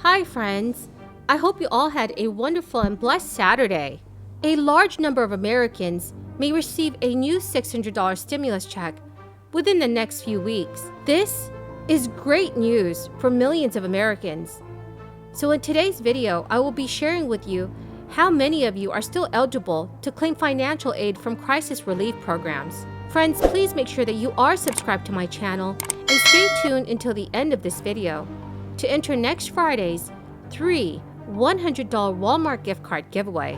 Hi, friends. I hope you all had a wonderful and blessed Saturday. A large number of Americans may receive a new $600 stimulus check within the next few weeks. This is great news for millions of Americans. So in today's video, I will be sharing with you how many of you are still eligible to claim financial aid from crisis relief programs. Friends, please make sure that you are subscribed to my channel and stay tuned until the end of this video to enter next Friday's $100 Walmart gift card giveaway.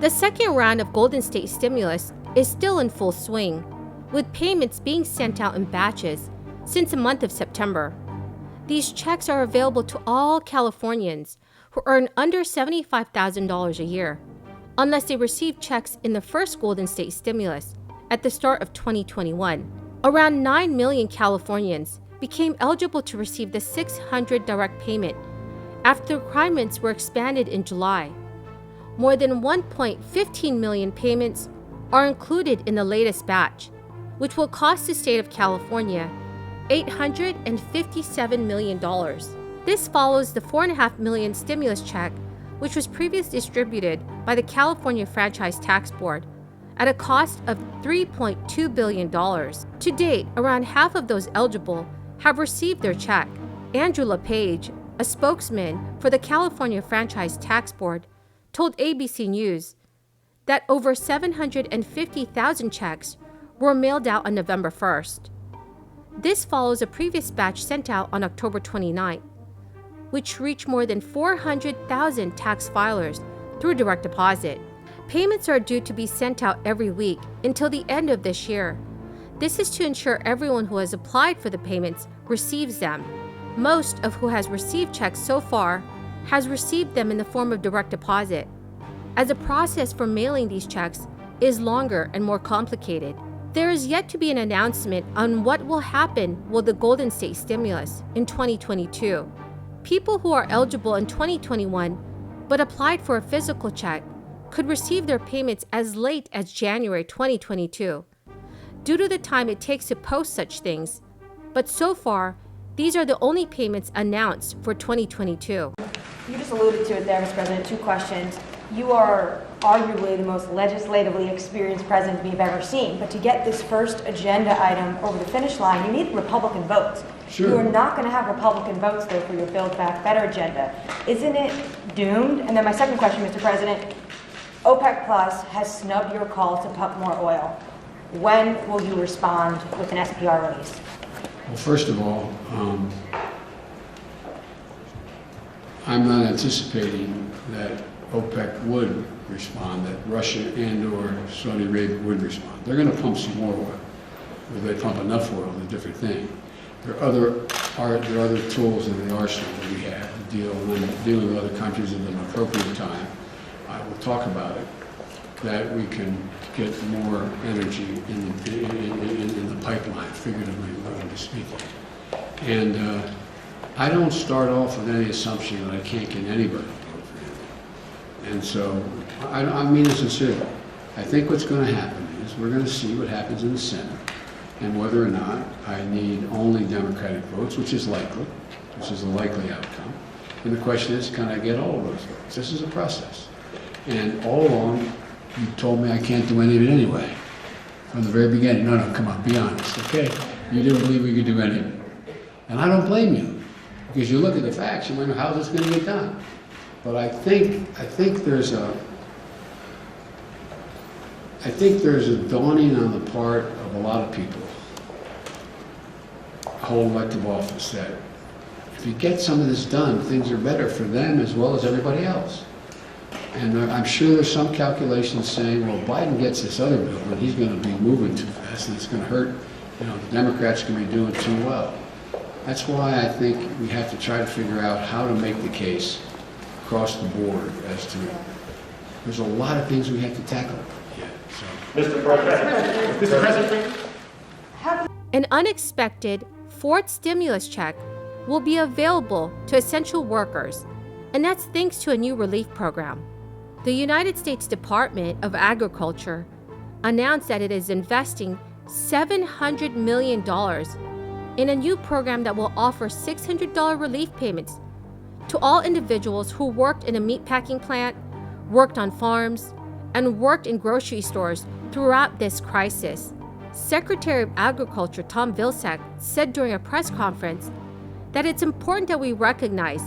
The second round of Golden State stimulus is still in full swing, with payments being sent out in batches since the month of September. These checks are available to all Californians who earn under $75,000 a year, unless they receive checks in the first Golden State stimulus at the start of 2021. Around 9 million Californians became eligible to receive the $600 direct payment after the requirements were expanded in July. More than 1.15 million payments are included in the latest batch, which will cost the state of California $857 million. This follows the $4.5 million stimulus check, which was previously distributed by the California Franchise Tax Board at a cost of $3.2 billion. To date, around half of those eligible have received their check. Andrew LePage, a spokesman for the California Franchise Tax Board, told ABC News that over 750,000 checks were mailed out on November 1st. This follows a previous batch sent out on October 29th, which reached more than 400,000 tax filers through direct deposit. Payments are due to be sent out every week until the end of this year. This is to ensure everyone who has applied for the payments receives them. Most of who has received checks so far has received them in the form of direct deposit, as the process for mailing these checks is longer and more complicated. There is yet to be an announcement on what will happen with the Golden State stimulus in 2022. People who are eligible in 2021 but applied for a physical check could receive their payments as late as January 2022. Due to the time it takes to post such things, but so far, these are the only payments announced for 2022. You just alluded to it there, Mr. President. Two questions. You are arguably the most legislatively experienced president we've ever seen, but to get this first agenda item over the finish line, you need Republican votes. Sure. You are not going to have Republican votes, though, for your Build Back Better agenda. Isn't it doomed? And then my second question, Mr. President, OPEC Plus has snubbed your call to pump more oil. When will you respond with an SPR release? Well, first of all, I'm not anticipating that OPEC would respond, that Russia and or Saudi Arabia would respond. They're going to pump some more oil. Whether they pump enough oil is a different thing. There are other tools in the arsenal that we have to deal with other countries at an appropriate time. I will talk about it, that we can get more energy in the pipeline, figuratively speaking. And I don't start off with any assumption that I can't get anybody to vote for anything. And so, I mean it sincerely. I think what's going to happen is we're going to see what happens in the Senate and whether or not I need only Democratic votes, which is likely, which is a likely outcome. And the question is, can I get all of those votes? This is a process. And all along, you told me I can't do any of it anyway. From the very beginning, no, come on, be honest, okay? You didn't believe we could do any of it. And I don't blame you, because you look at the facts, you wonder how this is going to get done. But I think there's a dawning on the part of a lot of people, whole elective office, that if you get some of this done, things are better for them as well as everybody else. And I'm sure there's some calculations saying, well, Biden gets this other bill, and he's going to be moving too fast, and it's going to hurt, the Democrats are going to be doing too well. That's why I think we have to try to figure out how to make the case across the board as to, there's a lot of things we have to tackle yet. So. Mr. President. An unexpected fourth stimulus check will be available to essential workers, and that's thanks to a new relief program. The United States Department of Agriculture announced that it is investing $700 million in a new program that will offer $600 relief payments to all individuals who worked in a meatpacking plant, worked on farms, and worked in grocery stores throughout this crisis. Secretary of Agriculture Tom Vilsack said during a press conference that it's important that we recognize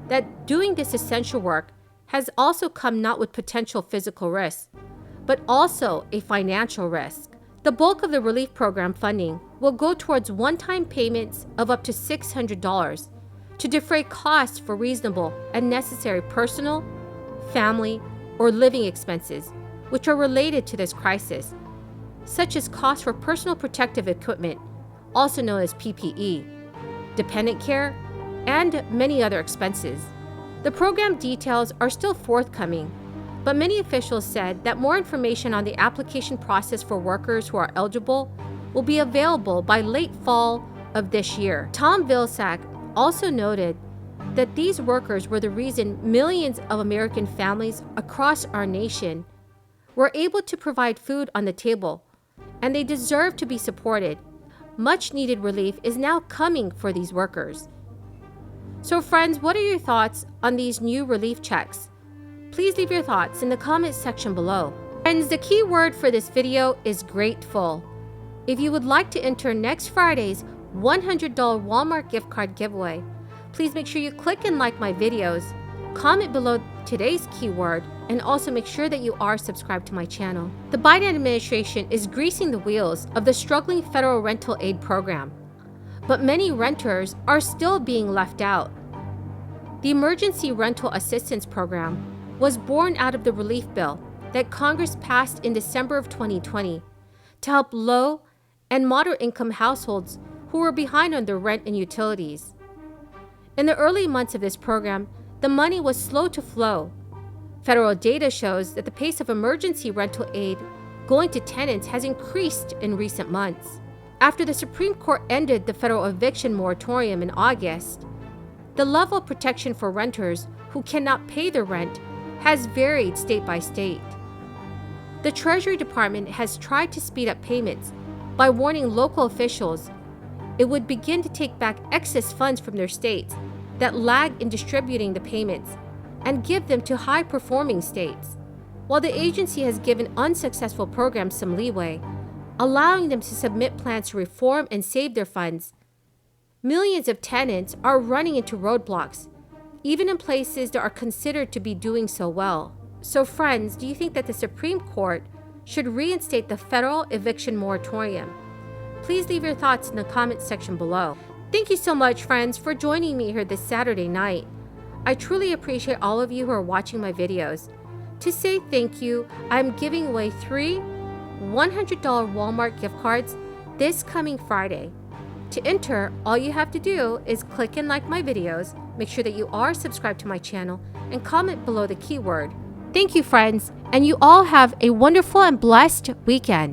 that doing this essential work has also come not with potential physical risks, but also a financial risk. The bulk of the relief program funding will go towards one-time payments of up to $600 to defray costs for reasonable and necessary personal, family, or living expenses which are related to this crisis, such as costs for personal protective equipment, also known as PPE, dependent care, and many other expenses. The program details are still forthcoming, but many officials said that more information on the application process for workers who are eligible will be available by late fall of this year. Tom Vilsack also noted that these workers were the reason millions of American families across our nation were able to provide food on the table, and they deserve to be supported. Much needed relief is now coming for these workers. So friends, what are your thoughts on these new relief checks? Please leave your thoughts in the comments section below. Friends, the key word for this video is grateful. If you would like to enter next Friday's $100 Walmart gift card giveaway, please make sure you click and like my videos, comment below today's keyword, and also make sure that you are subscribed to my channel. The Biden administration is greasing the wheels of the struggling federal rental aid program, but many renters are still being left out. The Emergency Rental Assistance Program was born out of the relief bill that Congress passed in December of 2020 to help low and moderate income households who were behind on their rent and utilities. In the early months of this program, the money was slow to flow. Federal data shows that the pace of emergency rental aid going to tenants has increased in recent months. After the Supreme Court ended the federal eviction moratorium in August, the level of protection for renters who cannot pay their rent has varied state by state. The Treasury Department has tried to speed up payments by warning local officials it would begin to take back excess funds from their states that lag in distributing the payments and give them to high-performing states. While the agency has given unsuccessful programs some leeway, allowing them to submit plans to reform and save their funds, millions of tenants are running into roadblocks, even in places that are considered to be doing so well. So friends, do you think that the Supreme Court should reinstate the federal eviction moratorium? Please leave your thoughts in the comments section below. Thank you so much, friends, for joining me here this Saturday night. I truly appreciate all of you who are watching my videos. To say thank you, I'm giving away 3 $100 Walmart gift cards this coming Friday. To enter, all you have to do is click and like my videos, make sure that you are subscribed to my channel, and comment below the keyword. Thank you, friends, and you all have a wonderful and blessed weekend.